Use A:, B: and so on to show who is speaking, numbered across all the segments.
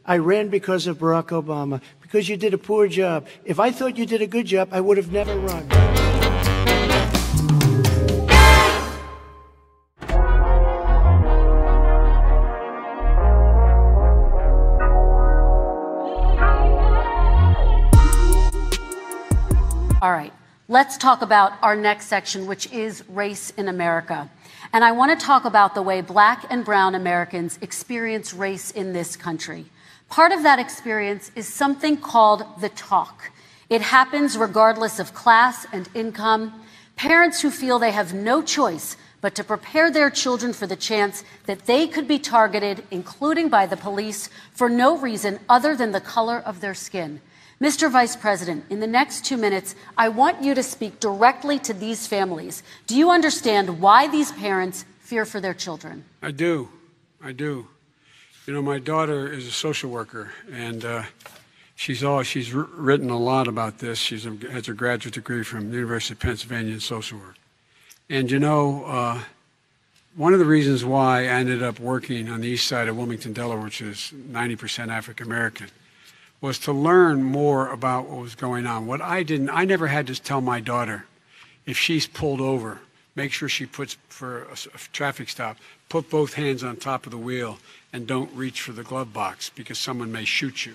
A: I ran because of Barack Obama, because you did a poor job. If I thought you did a good job, I would have never run.
B: All right, let's talk about our next section, which is race in America. And I want to talk about the way Black and brown Americans experience race in this country. Part of that experience is something called the talk. It happens regardless of class and income. Parents who feel they have no choice but to prepare their children for the chance that they could be targeted, including by the police, for no reason other than the color of their skin. Mr. Vice President, in the next 2 minutes, I want you to speak directly to these families. Do you understand why these parents fear for their children?
C: I do. I do. You know, my daughter is a social worker, and she's written a lot about this. She has a graduate degree from the University of Pennsylvania in social work. And, you know, one of the reasons why I ended up working on the east side of Wilmington, Delaware, which is 90% African American, was to learn more about what was going on. I never had to tell my daughter, if she's pulled over, make sure she puts, for a traffic stop, put both hands on top of the wheel and don't reach for the glove box because someone may shoot you.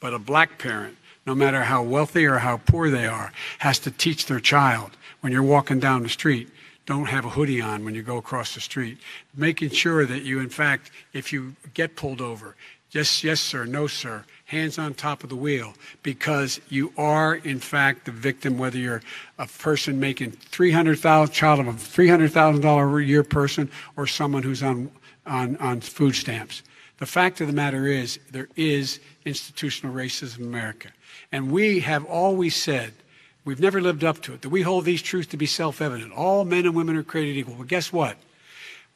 C: But a black parent, no matter how wealthy or how poor they are, has to teach their child, when you're walking down the street, don't have a hoodie on when you go across the street. Making sure that you, in fact, if you get pulled over, just yes, sir, no, sir, hands on top of the wheel, because you are, in fact, the victim, whether you're a person making child of a $300,000 a year person or someone who's on food stamps. The fact of the matter is there is institutional racism in America. And we have always said, we've never lived up to it, that we hold these truths to be self-evident. All men and women are created equal. Well, guess what?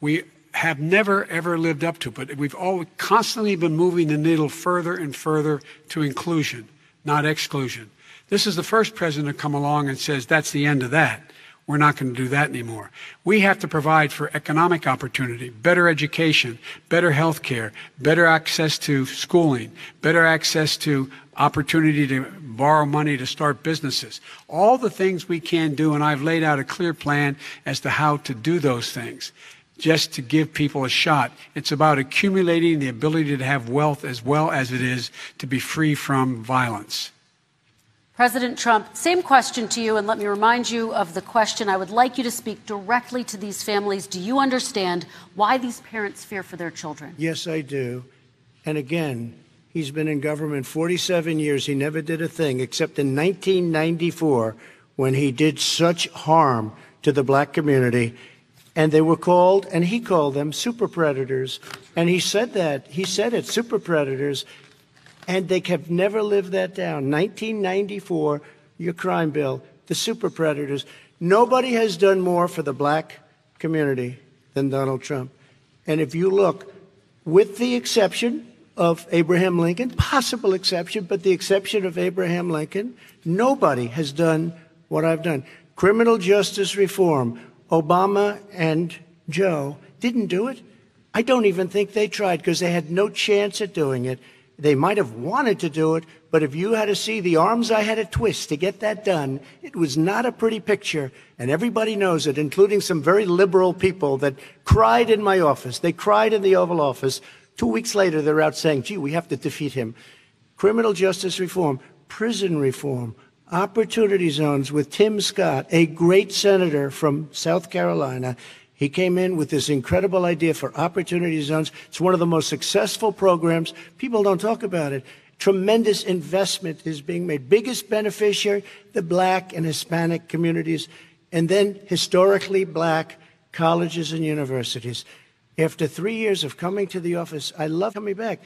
C: We have never, ever lived up to it, but we've always constantly been moving the needle further and further to inclusion, not exclusion. This is the first president to come along and says, that's the end of that. We're not going to do that anymore. We have to provide for economic opportunity, better education, better health care, better access to schooling, better access to opportunity to borrow money to start businesses. All the things we can do, and I've laid out a clear plan as to how to do those things, just to give people a shot. It's about accumulating the ability to have wealth as well as it is to be free from violence.
B: President Trump, same question to you, and let me remind you of the question. I would like you to speak directly to these families. Do you understand why these parents fear for their children?
A: Yes, I do. And again, he's been in government 47 years. He never did a thing except in 1994 when he did such harm to the black community. And they were called, and he called them, super predators. And he said that. He said it, super predators. And they have never lived that down. 1994, your crime bill, the super predators. Nobody has done more for the black community than Donald Trump. And if you look, with the exception of Abraham Lincoln, possible exception, but the exception of Abraham Lincoln, nobody has done what I've done. Criminal justice reform. Obama and Joe didn't do it. I don't even think they tried because they had no chance at doing it. They might have wanted to do it, but if you had to see the arms I had to twist to get that done, it was not a pretty picture, and everybody knows it, including some very liberal people that cried in my office. They cried in the Oval Office. 2 weeks later, they're out saying, gee, we have to defeat him. Criminal justice reform, prison reform, opportunity zones with Tim Scott, a great senator from South Carolina. He came in with this incredible idea for opportunity zones. It's one of the most successful programs. People don't talk about it. Tremendous investment is being made. Biggest beneficiary, the black and Hispanic communities, and then historically black colleges and universities. After 3 years of coming to the office, I love coming back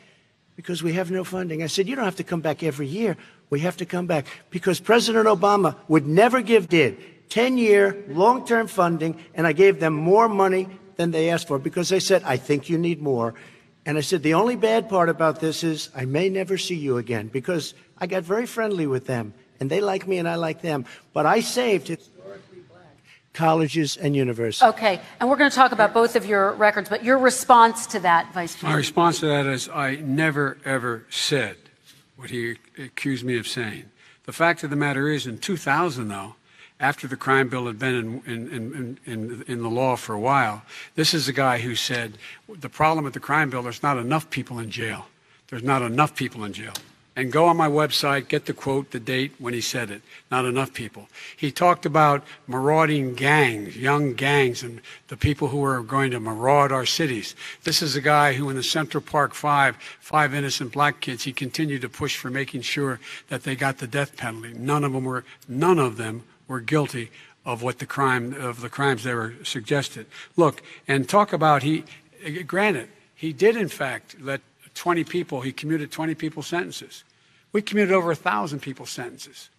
A: because we have no funding. I said, you don't have to come back every year. We have to come back because President Obama would never give 10-year long-term funding, and I gave them more money than they asked for because they said, I think you need more. And I said, the only bad part about this is I may never see you again because I got very friendly with them, and they like me and I like them. But I saved historically black colleges and universities.
B: Okay, and we're going to talk about both of your records, but your response to that, Vice President?
C: My response to that is I never, ever said what he accused me of saying. The fact of the matter is, in 2000, though, after the crime bill had been in the law for a while, this is the guy who said, the problem with the crime bill, there's not enough people in jail. There's not enough people in jail. And go on my website, get the quote, the date when he said it. Not enough people. He talked about marauding gangs, young gangs, and the people who are going to maraud our cities. This is a guy who in the Central Park five innocent black kids, he continued to push for making sure that they got the death penalty. None of them were guilty of the crimes they were suggested. Look, and talk about granted, he did in fact let 20 people, he commuted 20 people's sentences. We commuted over 1,000 people's sentences.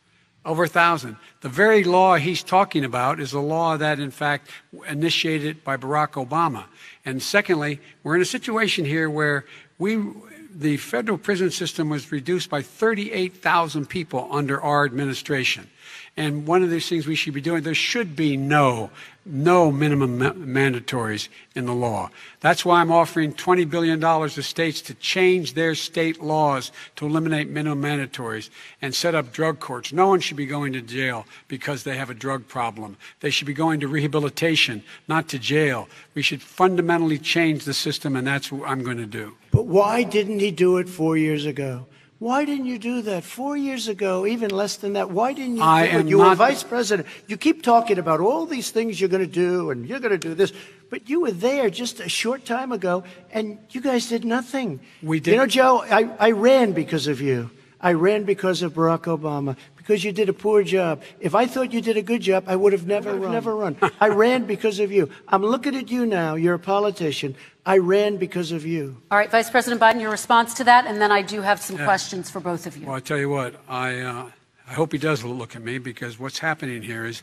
C: Over 1,000. The very law he's talking about is a law that, in fact, initiated by Barack Obama. And secondly, we're in a situation here where the federal prison system was reduced by 38,000 people under our administration. And one of these things we should be doing, there should be no minimum mandatories in the law. That's why I'm offering $20 billion to states to change their state laws to eliminate minimum mandatories and set up drug courts. No one should be going to jail because they have a drug problem. They should be going to rehabilitation, not to jail. We should fundamentally change the system, and that's what I'm going to do.
A: But why didn't he do it 4 years ago? Why didn't you do that 4 years ago, even less than that? Why didn't you do it? You were vice president. You keep talking about all these things you're going to do and you're going to do this. But you were there just a short time ago, and you guys did nothing.
C: We did.
A: You know, Joe, I ran because of you. I ran because of Barack Obama, because you did a poor job. If I thought you did a good job, I would have never run. I ran because of you. I'm looking at you now. You're a politician. I ran because of you.
B: All right, Vice President Biden, your response to that, and then I do have some questions for both of you.
C: Well, I tell you what, I hope he does look at me, because what's happening here is,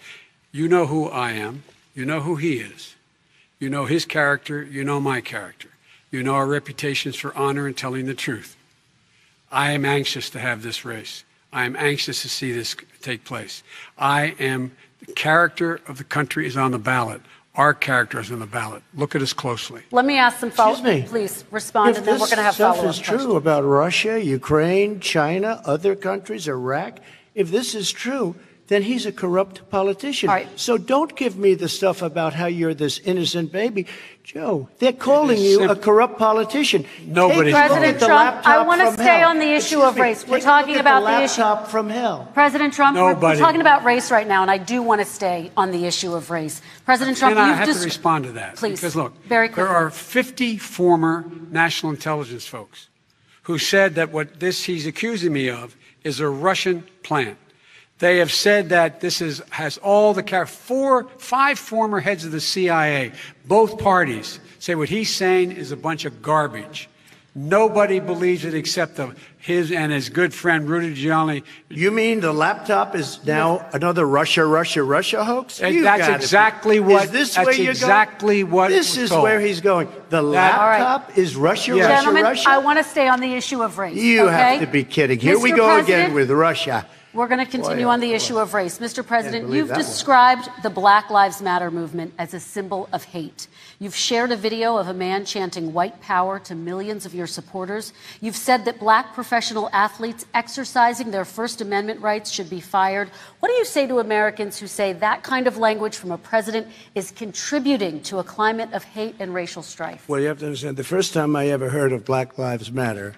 C: you know who I am, you know who he is, you know his character, you know my character, you know our reputations for honor and telling the truth. I am anxious to have this race. I am anxious to see this take place. The character of the country is on the ballot. Our character is on the ballot. Look at us closely.
B: Let me ask some follow-up. Please respond, and then we're going to have follow-up questions.
A: If this stuff is true about Russia, Ukraine, China, other countries, Iraq, if this is true, then he's a corrupt politician.
B: All right.
A: So don't give me the stuff about how you're this innocent baby. Joe, they're calling you a corrupt politician.
C: Nobody.
B: President Trump, I want to stay on the issue of race. We're talking about the issue.
A: Laptop from hell.
B: President Trump, we're talking about race right now, and I do want to stay on the issue of race. President Trump,
C: I have to respond to that.
B: Please.
C: Because look,
B: very quickly.
C: There are 50 former national intelligence folks who said that what he's accusing me of is a Russian plant. They have said that this has all the five former heads of the CIA, both parties, say what he's saying is a bunch of garbage. Nobody believes it except his and his good friend Rudy Giuliani.
A: You mean the laptop is now another Russia hoax?
C: That's exactly what.
A: Is this where you're going? This is where he's going. The laptop is Russia,
B: Gentlemen,
A: Russia.
B: I want to stay on the issue of race.
A: You have to be kidding. Here we go again with Russia.
B: We're going to continue on the issue of race. Mr. President, you've described the Black Lives Matter movement as a symbol of hate. You've shared a video of a man chanting white power to millions of your supporters. You've said that black professional athletes exercising their First Amendment rights should be fired. What do you say to Americans who say that kind of language from a president is contributing to a climate of hate and racial strife?
A: Well, you have to understand, the first time I ever heard of Black Lives Matter,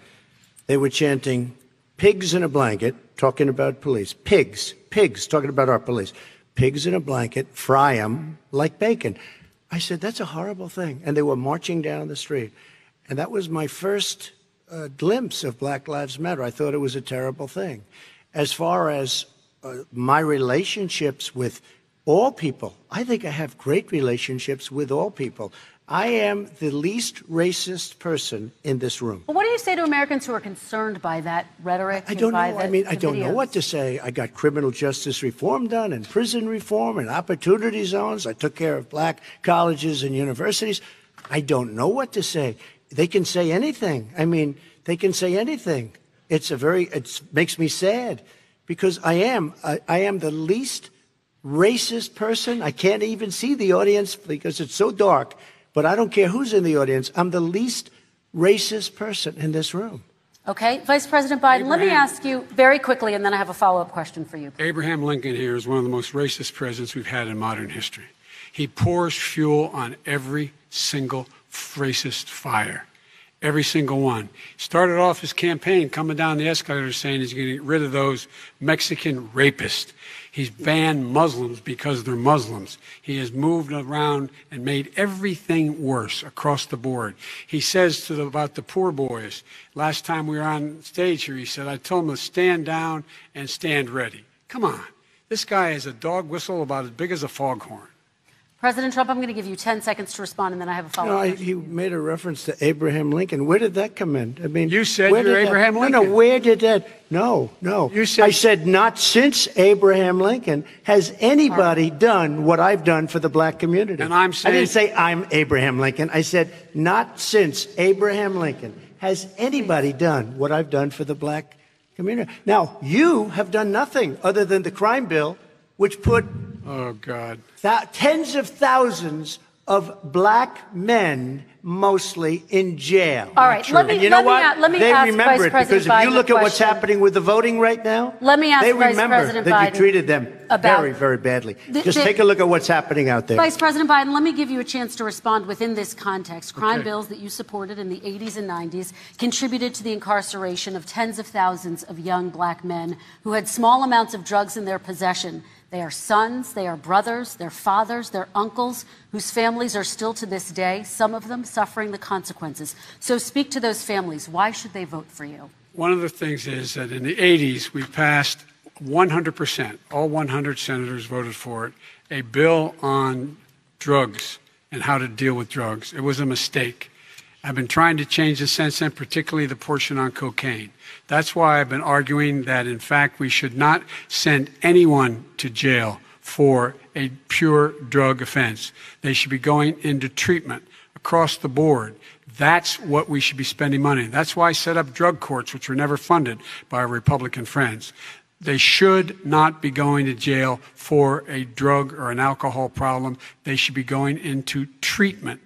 A: they were chanting pigs in a blanket, talking about police. Pigs, talking about our police. Pigs in a blanket, fry them like bacon. I said, that's a horrible thing. And they were marching down the street. And that was my first glimpse of Black Lives Matter. I thought it was a terrible thing. As far as my relationships with all people, I think I have great relationships with all people. I am the least racist person in this room.
B: But what do you say to Americans who are concerned by that rhetoric?
A: I don't know. I don't know what to say. I got criminal justice reform done and prison reform and opportunity zones. I took care of black colleges and universities. I don't know what to say. They can say anything. They can say anything. It makes me sad because I am the least racist person. I can't even see the audience because it's so dark, but I don't care who's in the audience. I'm the least racist person in this room.
B: Okay, Vice President Biden, let me ask you very quickly, and then I have a follow-up question for you.
C: Abraham Lincoln here is one of the most racist presidents we've had in modern history. He pours fuel on every single racist fire. Every single one. Started off his campaign coming down the escalator saying he's going to get rid of those Mexican rapists. He's banned Muslims because they're Muslims. He has moved around and made everything worse across the board. He says about the poor boys, last time we were on stage here, he said, I told them to stand down and stand ready. Come on. This guy is a dog whistle about as big as a foghorn.
B: President Trump, I'm going to give you 10 seconds to respond, and then I have a follow-up.
A: You made a reference to Abraham Lincoln. Where did that come in? I mean,
C: you said you're Abraham Lincoln.
A: No, where did that? No.
C: You said,
A: I said not since Abraham Lincoln has anybody done what I've done for the black community.
C: And I'm saying,
A: I didn't say I'm Abraham Lincoln. I said not since Abraham Lincoln has anybody done what I've done for the black community. Now, you have done nothing other than the crime bill, which put
C: oh, God.
A: Tens of thousands of black men, mostly, in jail.
B: All right, let me
A: ask
B: Vice President Biden
A: if you look at what's happening with the voting right now,
B: let me ask
A: they
B: Vice
A: remember
B: President
A: that
B: Biden
A: you treated them very, very badly. Just take a look at what's happening out there.
B: Vice President Biden, let me give you a chance to respond within this context. Crime bills that you supported in the 80s and 90s contributed to the incarceration of tens of thousands of young black men who had small amounts of drugs in their possession. They are sons, they are brothers, they're fathers, they're uncles, whose families are still to this day, some of them suffering the consequences. So speak to those families. Why should they vote for you?
C: One of the things is that in the 80s, we passed 100%, all 100 senators voted for it, a bill on drugs and how to deal with drugs. It was a mistake. I've been trying to change the since then, particularly the portion on cocaine. That's why I've been arguing that, in fact, we should not send anyone to jail for a pure drug offense. They should be going into treatment across the board. That's what we should be spending money on. That's why I set up drug courts, which were never funded by our Republican friends. They should not be going to jail for a drug or an alcohol problem. They should be going into treatment.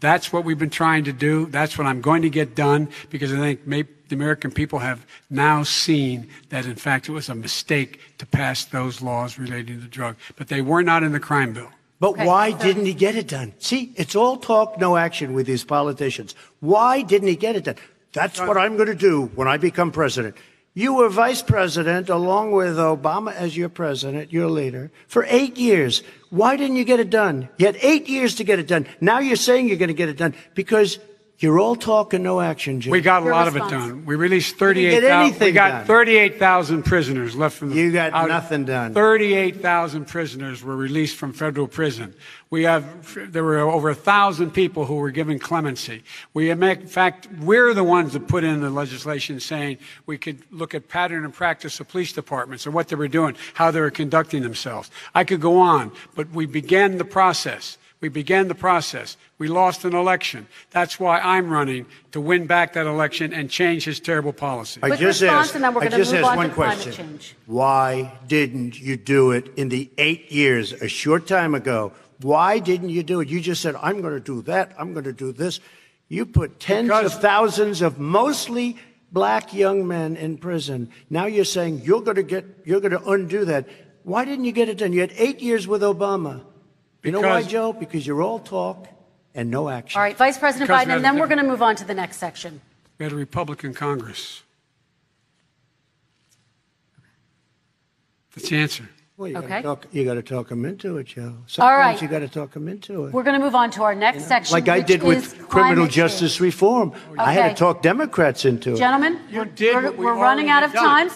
C: That's what we've been trying to do. That's what I'm going to get done, because I think the American people have now seen that, in fact, it was a mistake to pass those laws relating to drugs. But they were not in the crime bill.
A: But why didn't he get it done? See, it's all talk, no action with these politicians. Why didn't he get it done? That's what I'm going to do when I become president. You were vice president along with Obama as your president, your leader, for 8 years. Why didn't you get it done? You had 8 years to get it done. Now you're saying you're going to get it done because you're all talk and no action, Jim.
C: We got a lot of it done. We released 38,000. We got 38,000 prisoners left from the.
A: You got nothing done.
C: 38,000 prisoners were released from federal prison. There were over 1,000 people who were given clemency. In fact, we're the ones that put in the legislation saying we could look at pattern and practice of police departments and what they were doing, how they were conducting themselves. I could go on, but we began the process. We lost an election. That's why I'm running to win back that election and change his terrible policy.
A: I just asked one question. Why didn't you do it in the 8 years, a short time ago? Why didn't you do it? You just said, I'm going to do that. I'm going to do this. You put tens of thousands of mostly black young men in prison. Now you're saying you're going to undo that. Why didn't you get it done? You had 8 years with Obama. You know why, Joe? Because you're all talk and no action.
B: All right, Vice President Biden, and then we're going to move on to the next section.
C: We had a Republican Congress. That's the answer.
A: Well, you got to talk them into it, Joe. Sometimes
B: all right.
A: You got to talk them into it.
B: We're going to move on to our next section,
A: like I did with criminal justice reform. I had to talk Democrats into it.
B: Gentlemen, we're running out of time.